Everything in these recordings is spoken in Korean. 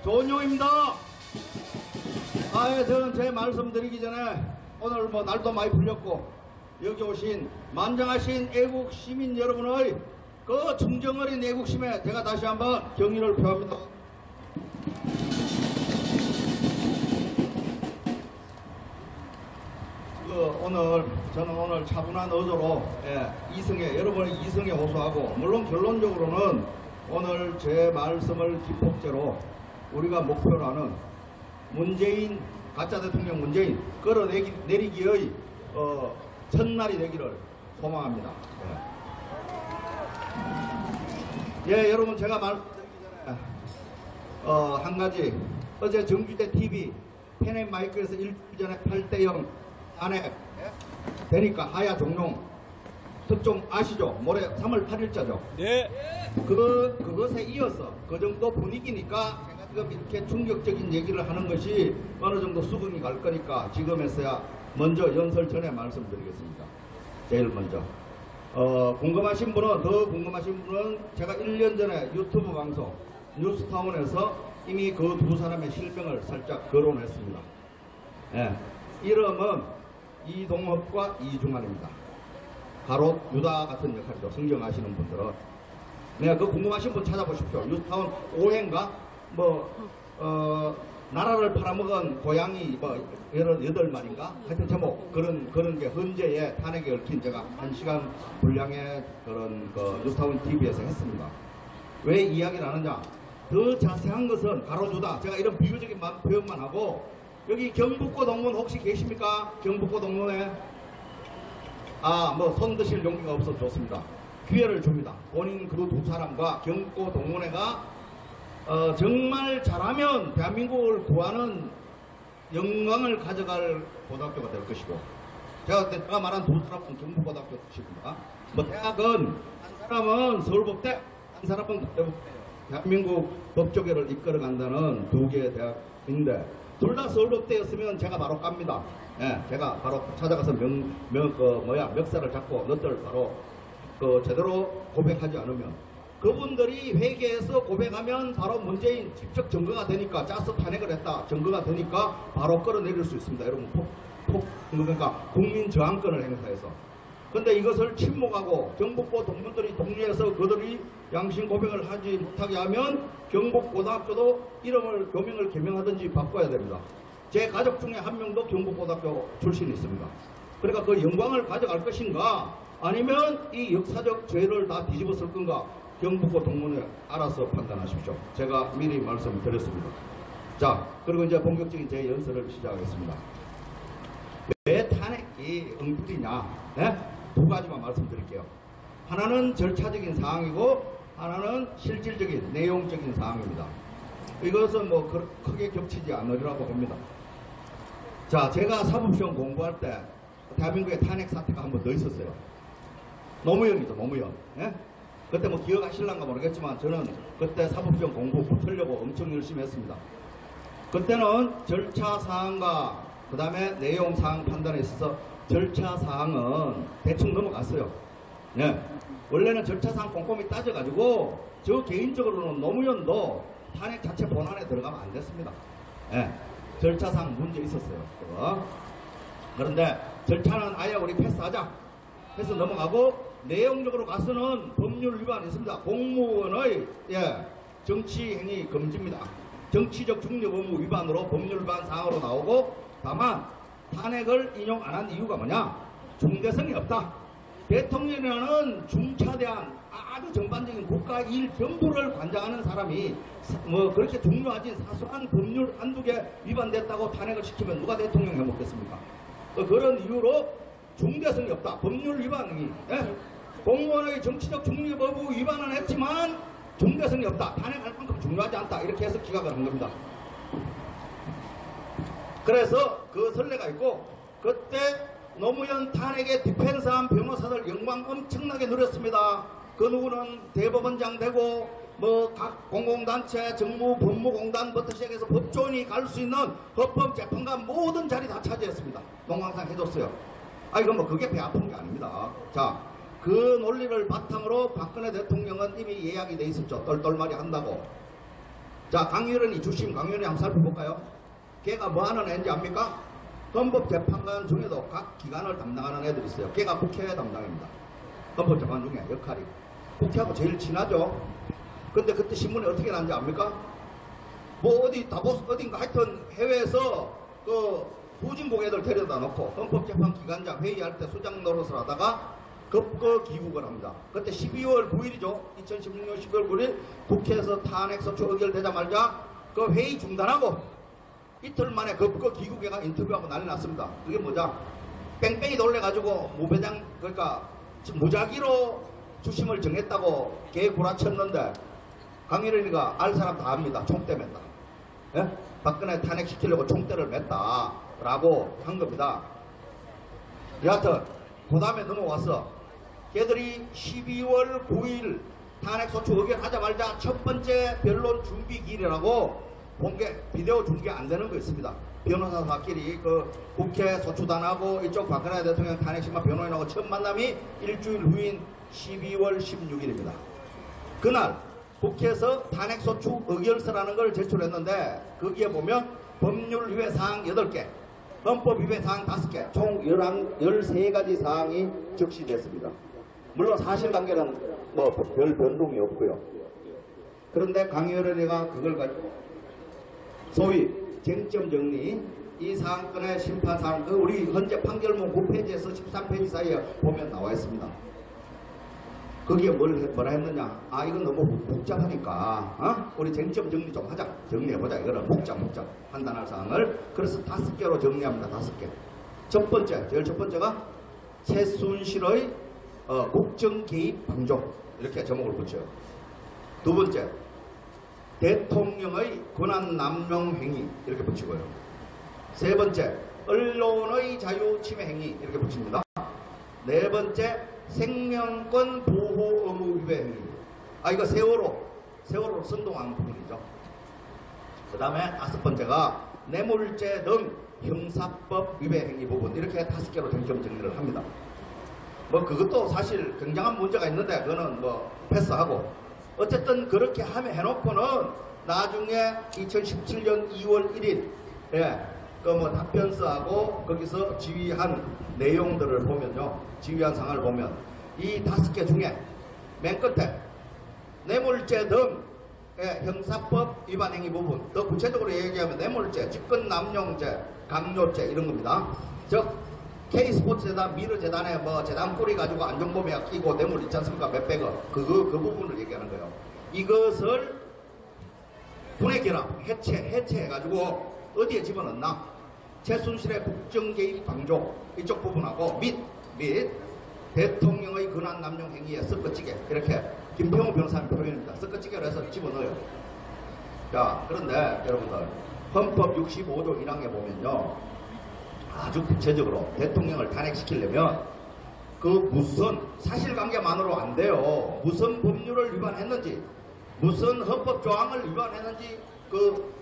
조은용입니다. 저는 제 말씀 드리기 전에 오늘 뭐 날도 많이 풀렸고 여기 오신 만장하신 애국 시민 여러분의 그 충정어린 애국심에 제가 다시 한번 경의를 표합니다. 저는 오늘 차분한 어조로 여러분의 이성에 호소하고, 물론 결론적으로는 오늘 제 말씀을 기폭제로 우리가 목표로 하는 문재인, 가짜 대통령 문재인 끌어내리기의 첫날이 되기를 소망합니다. 여러분, 제가 말씀드리기 전에 한 가지, 어제 정규대 TV 펜앤마이크에서 일주일 전에 8대0 안에 되니까 하야 종룡 특종 아시죠? 모레 3월 8일자죠? 네. 그것에 이어서 그 정도 분위기니까 제가 지금 이렇게 충격적인 얘기를 하는 것이 어느 정도 수긍이 갈 거니까 지금에서야 먼저 연설 전에 말씀드리겠습니다. 제일 먼저. 궁금하신 분은 제가 1년 전에 유튜브 방송 뉴스타운에서 이미 그 두 사람의 실명을 살짝 거론했습니다. 이름은 이동엽과 이중환입니다. 가롯 유다 같은 역할이죠. 성경 아시는 분들은. 그 궁금하신 분 찾아보십시오. 뉴스타운 5회인가? 나라를 팔아먹은 고양이 8마리인가? 하여튼 제목, 그런 게 헌재에 탄핵에 얽힌 제가 1시간 분량의 그런 뉴스타운 TV에서 했습니다. 왜 이야기를 하느냐? 더 자세한 것은 가롯 유다. 제가 이런 비유적인 표현만 하고, 여기 경북고 동문 혹시 계십니까? 경북고 동문에? 손 드실 용기가 없어서 좋습니다. 기회를 줍니다. 본인 그 두 사람과 경북고 동문회가 정말 잘하면 대한민국을 구하는 영광을 가져갈 고등학교가 될 것이고, 제가 말한 두 사람은 경북고등학교 출신입니다. 대학은 한 사람은 서울법대, 한 사람은 국대법대. 대한민국 법조계를 이끌어간다는 두 개의 대학인데, 둘 다 서울법대였으면 제가 바로 깝니다. 제가 바로 찾아가서 멱살을 잡고 너들 바로 제대로 고백하지 않으면, 그분들이 회계에서 고백하면 바로 문재인 직접 증거가 되니까, 짜서 탄핵을 했다 증거가 되니까 바로 끌어내릴 수 있습니다. 여러분, 그러니까 국민 저항권을 행사해서. 근데 이것을 침묵하고 경북고 동문들이 독려해서 그들이 양심 고백을 하지 못하게 하면 경북고등학교도 이름을 교명을 개명하든지 바꿔야 됩니다. 제 가족 중에 한 명도 경북고등학교 출신이 있습니다. 그러니까 그 영광을 가져갈 것인가, 아니면 이 역사적 죄를 다 뒤집어 쓸 건가, 경북고 동문에 알아서 판단하십시오. 제가 미리 말씀드렸습니다. 자, 그리고 이제 본격적인 제 연설을 시작하겠습니다. 왜 탄핵이 엉터리냐? 두 가지만 말씀드릴게요. 하나는 절차적인 사항이고 하나는 실질적인 내용적인 사항입니다. 이것은 크게 겹치지 않으리라고 봅니다. 자, 제가 사법시험 공부할 때 대한민국에 탄핵 사태가 한 번 더 있었어요. 노무현이죠, 노무현. 그때 기억하실란가 모르겠지만 저는 그때 사법시험 공부 붙으려고 엄청 열심히 했습니다. 그때는 절차 사항과 그 다음에 내용 사항 판단에 있어서 절차 사항은 대충 넘어갔어요. 원래는 절차 사항 꼼꼼히 따져가지고 저 개인적으로는 노무현도 탄핵 자체 본안에 들어가면 안 됐습니다. 절차 사항 문제 있었어요. 그런데 절차는 아예 우리 패스하자 해서 넘어가고, 내용적으로 가서는 법률 위반이 있습니다. 공무원의 정치행위 금지입니다. 정치적 중립 의무 위반으로 법률 위반 사항으로 나오고, 다만 탄핵을 인용 안 한 이유가 뭐냐? 중대성이 없다. 대통령이라는 중차대한 아주 전반적인 국가 일 전부를 관장하는 사람이 그렇게 중요하진 사소한 법률 한두 개 위반됐다고 탄핵을 시키면 누가 대통령 해먹겠습니까? 그런 이유로 중대성이 없다. 법률 위반이 공무원의 정치적 중립 의무 위반은 했지만 중대성이 없다. 탄핵할 만큼 중요하지 않다. 이렇게 해서 기각을 한 겁니다. 그래서 그 선례가 있고, 그때 노무현 탄핵에 디펜스한 변호사들 영광 엄청나게 누렸습니다. 그 누구는 대법원장 되고 각 공공단체 정무 법무공단부터 시작해서 법조인이 갈 수 있는 헌법재판관 모든 자리 다 차지했습니다. 농광상 해줬어요. 그럼 그게 배 아픈 게 아닙니다. 자, 그 논리를 바탕으로 박근혜 대통령은 이미 예약이 돼 있었죠. 똘똘말이 한다고. 자, 강의원이 주심 강의원이 한번 살펴볼까요? 걔가 뭐 하는 애인지 압니까? 헌법재판관 중에도 각 기관을 담당하는 애들이 있어요. 걔가 국회 담당입니다. 헌법재판 중에 역할이. 국회하고 제일 친하죠. 근데 그때 신문에 어떻게 났는지 압니까? 뭐 어디 다보스 어딘가 하여튼 해외에서 그 후진국 애들 데려다 놓고 헌법재판 기관장 회의할 때 수장 노릇을 하다가 급거 귀국을 합니다. 그때 12월 9일이죠. 2016년 12월 9일 국회에서 탄핵소추 의결되자마자 그 회의 중단하고 이틀 만에 급거 귀국해가 인터뷰하고 난리 났습니다. 그게 뭐죠? 뺑뺑이 놀래가지고 무배당 그러니까 무작위로 주심을 정했다고 개 구라쳤는데 강일원이가 알 사람 다 압니다. 총대 맸다. 예? 박근혜 탄핵시키려고 총대를 맸다라고 한 겁니다. 여하튼 그 다음에 넘어와서 걔들이 12월 9일 탄핵소추 의결하자마자 첫 번째 변론 준비기일이라고 본게 비디오 중계 안 되는 거 있습니다. 변호사들끼리 그 국회 소추단하고 이쪽 박근혜 대통령 탄핵심판 변호인하고 첫 만남이 일주일 후인 12월 16일입니다. 그날 국회에서 탄핵소추 의결서라는 걸 제출했는데 거기에 보면 법률위배 사항 8개, 헌법위배 사항 5개, 총 13가지 사항이 적시됐습니다. 물론 사실관계는 뭐 별 변동이 없고요. 그런데 강의원회가 그걸 가지고 소위 쟁점 정리, 이 사안건의 심판사항, 우리 현재 판결문 9페이지에서 13페이지 사이에 보면 나와 있습니다. 거기에 뭐라 했느냐? 아, 이건 너무 복잡하니까, 우리 쟁점 정리 좀 하자. 정리해보자. 이거는 복잡 판단할 사항을. 그래서 5개로 정리합니다. 5개. 첫 번째, 제일 첫 번째가 최순실의 국정 개입 방조. 이렇게 제목을 붙여요. 두 번째, 대통령의 권한 남용 행위. 이렇게 붙이고요. 세 번째, 언론의 자유 침해 행위. 이렇게 붙입니다. 네 번째, 생명권 보호 의무 위배 행위. 이거 세월호 선동한 부분이죠. 그 다음에 5번째가 뇌물죄 등 형사법 위배 행위 부분. 이렇게 5개로 쟁점 정리를 합니다. 뭐 그것도 사실 굉장한 문제가 있는데 그거는 뭐 패스하고, 어쨌든 그렇게 해놓고는 나중에 2017년 2월 1일 그 뭐 답변서하고 거기서 지휘한 내용들을 보면요, 지휘한 사항을 보면 이 5개 중에 맨 끝에 뇌물죄 등 형사법 위반 행위 부분, 더 구체적으로 얘기하면 뇌물죄, 직권남용죄, 강요죄 이런 겁니다. 즉 K스포츠재단, 미르재단에 뭐 재단 뿌리 가지고 안전보험에 끼고 뇌물 있지 않습니까? 몇백억. 그 부분을 얘기하는 거예요. 이것을 분해결합, 해체해가지고 어디에 집어넣나? 최순실의 국정개입 방조 이쪽 부분하고 및 대통령의 권한 남용 행위에 섞어찌개, 이렇게 김평우 변호사님 표현입니다. 섞어찌개로 해서 집어넣어요. 자, 그런데 여러분들 헌법 65조 1항에 보면요, 아주 구체적으로 대통령을 탄핵시키려면 그 무슨 사실관계만으로 안 돼요. 무슨 법률을 위반했는지, 무슨 헌법 조항을 위반했는지 그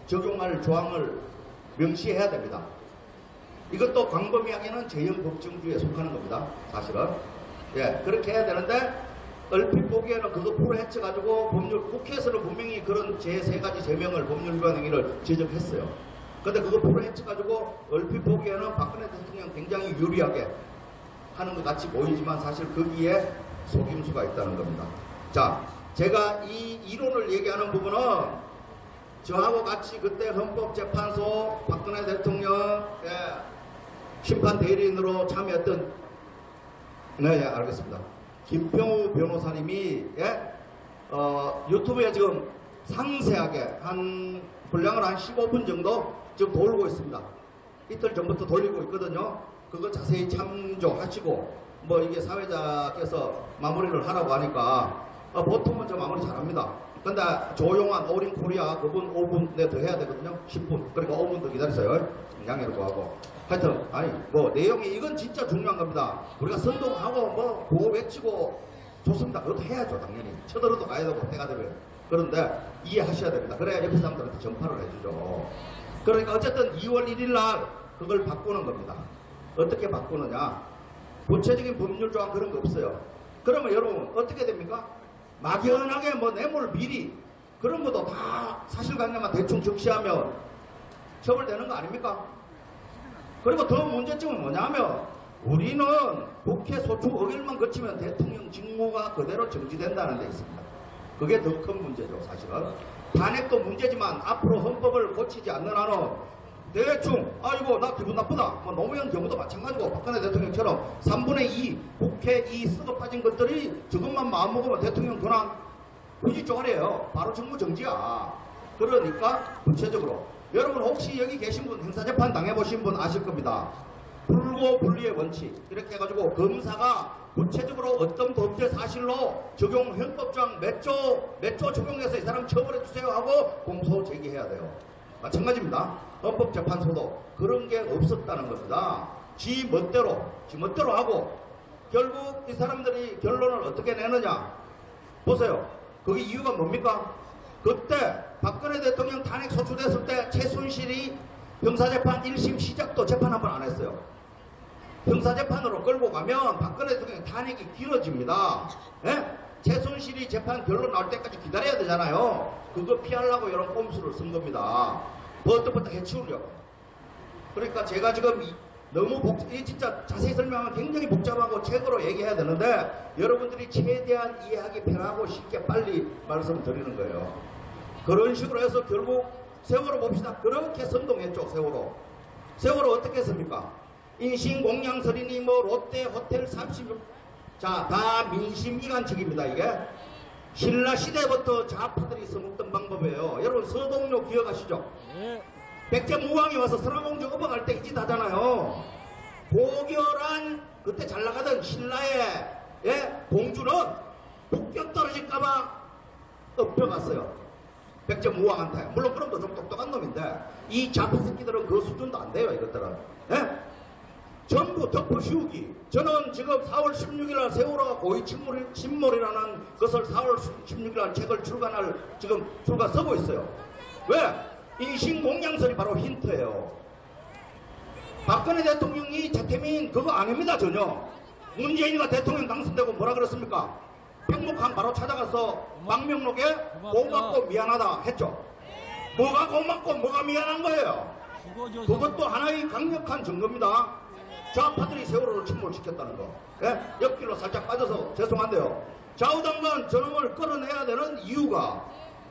적용할 조항을 명시해야 됩니다. 이것도 광범위하게는 재형법정주의에 속하는 겁니다. 사실은. 그렇게 해야 되는데 얼핏 보기에는 그거 풀어헤쳐가지고 국회에서는 분명히 그런 제3가지 제명을 법률 위반 행위를 지적했어요. 근데 그거 풀어헤쳐가지고 얼핏 보기에는 박근혜 대통령 굉장히 유리하게 하는 것 같이 보이지만 사실 거기에 속임수가 있다는 겁니다. 자, 제가 이 이론을 얘기하는 부분은 저하고 같이 그때 헌법재판소 박근혜 대통령 심판 대리인으로 참여했던 알겠습니다. 김평우 변호사님이 유튜브에 지금 상세하게 분량을 한 15분 정도 지금 돌고 있습니다. 이틀 전부터 돌리고 있거든요. 그거 자세히 참조하시고, 뭐 이게 사회자께서 마무리를 하라고 하니까 보통은 저 마무리 잘합니다. 근데 조용한 오린 코리아 그분 5분 내 더 해야 되거든요. 10분. 그러니까 5분 더 기다리세요. 양해를 구하고. 하여튼 뭐 내용이 이건 진짜 중요한 겁니다. 우리가 선동하고 뭐 구호 외치고 좋습니다. 그것도 해야죠. 당연히. 쳐들어도 가야 되고 때가 되면. 그런데 이해하셔야 됩니다. 그래야 옆에 사람들한테 전파를 해주죠. 그러니까 어쨌든 2월 1일 날 그걸 바꾸는 겁니다. 어떻게 바꾸느냐? 구체적인 법률 조항 그런 거 없어요. 그러면 여러분 어떻게 됩니까? 막연하게 뭐 뇌물 비리 그런 것도 다 사실관계만 대충 적시하면 처벌되는 거 아닙니까? 그리고 더 문제점은 뭐냐면 우리는 국회 소추 의결만 거치면 대통령 직무가 그대로 정지된다는 데 있습니다. 그게 더 큰 문제죠, 사실은. 탄핵도 문제지만 앞으로 헌법을 고치지 않는 한은 대충 아이고 나 기분 나쁘다. 뭐 노무현 경우도 마찬가지고 박근혜 대통령처럼 3분의 2 국회 이 썩어 빠진 것들이 저것만 마음먹으면 대통령 권한 굳이 쪼가리예요. 바로 직무 정지야. 그러니까 구체적으로 여러분 혹시 여기 계신 분 형사재판 당해보신 분 아실 겁니다. 불고 분리의 원칙 이렇게 해가지고 검사가 구체적으로 어떤 범죄 사실로 적용 형법상 몇 조 적용해서 이 사람 처벌해 주세요 하고 공소 제기해야 돼요. 마찬가지입니다. 헌법재판소도 그런 게 없었다는 겁니다. 지 멋대로 하고 결국 이 사람들이 결론을 어떻게 내느냐 보세요. 그게 이유가 뭡니까? 그때 박근혜 대통령 탄핵 소추됐을 때 최순실이 형사재판 1심 시작도 재판 한 번 안 했어요. 형사재판으로 끌고 가면 박근혜 대통령 탄핵이 길어집니다. 예? 최순실이 재판 결론 나올 때까지 기다려야 되잖아요. 그거 피하려고 이런 꼼수를 쓴 겁니다. 버떡버떡 해치우려고. 그러니까 제가 지금 너무 진짜 자세히 설명하면 굉장히 복잡하고 책으로 얘기해야 되는데 여러분들이 최대한 이해하기 편하고 쉽게 빨리 말씀드리는 거예요. 그런 식으로 해서 결국 세월호 봅시다. 그렇게 선동했죠. 세월호 어떻게 했습니까? 인신공양설이니 뭐 롯데 호텔 36 자, 다 민심 이관측입니다. 이게 신라 시대부터 좌파들이 써먹던 방법이에요. 여러분 서동요 기억하시죠? 네. 백제무왕이 와서 설화공주 업어갈 때 이 짓 하잖아요. 고결한 그때 잘 나가던 신라의 공주는 폭격 떨어질까봐 엎혀갔어요. 백제무왕한테. 물론 그럼도 좀 똑똑한 놈인데 이 좌파 새끼들은 그 수준도 안 돼요. 이것들은. 예? 전부 덮어씌우기. 저는 지금 4월 16일날 세월호가 고의 침몰이라는 것을 4월 16일날 책을 출간 쓰고 있어요. 왜? 인신공양설이 바로 힌트예요. 박근혜 대통령이 재태민 그거 아닙니다. 전혀. 문재인이가 대통령 당선되고 뭐라 그랬습니까? 백목항 바로 찾아가서 망명록에 고맙고 미안하다 했죠. 뭐가 고맙고 뭐가 미안한 거예요. 그것도 하나의 강력한 증거입니다. 좌파들이 세월호를 침몰시켰다는 거. 예? 옆길로 살짝 빠져서 죄송한데요. 좌우당간 저놈을 끌어내야 되는 이유가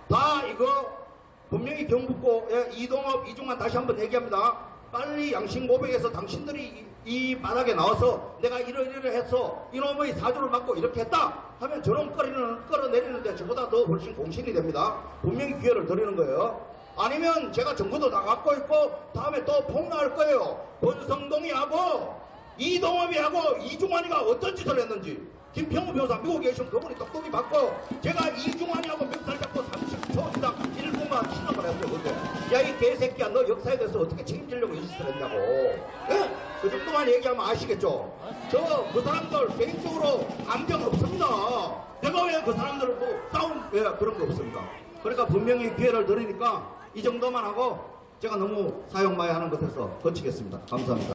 다 이거 분명히 경북고의 이동업, 이중환 다시 한번 얘기합니다. 빨리 양심 고백해서 당신들이 이 바닥에 나와서 내가 이러해서 이놈의 사주를 받고 이렇게 했다 하면 저놈 끌어내리는데 저보다 더 훨씬 공신이 됩니다. 분명히 기회를 드리는 거예요. 아니면 제가 정보도 다 갖고 있고 다음에 또 폭로할 거예요. 권성동이 하고 이동업이 하고 이중환이가 어떤 짓을 했는지. 김평우 변호사 미국에 계시면 그분이 똑똑히 받고 제가 이중환이하고 멱살 잡고 30초 이상 1분만 신청을 했어요. 근데 야 이 개새끼야 너 역사에 대해서 어떻게 책임지려고 이 짓을 했냐고. 예? 그 정도만 얘기하면 아시겠죠? 저 그 사람들 개인적으로 감정 없습니다. 내가 왜 그 사람들을 뭐 싸움 그런 거 없습니다. 그러니까 분명히 기회를 드리니까 이 정도만 하고 제가 너무 사용마이 하는 것에서 거치겠습니다. 감사합니다.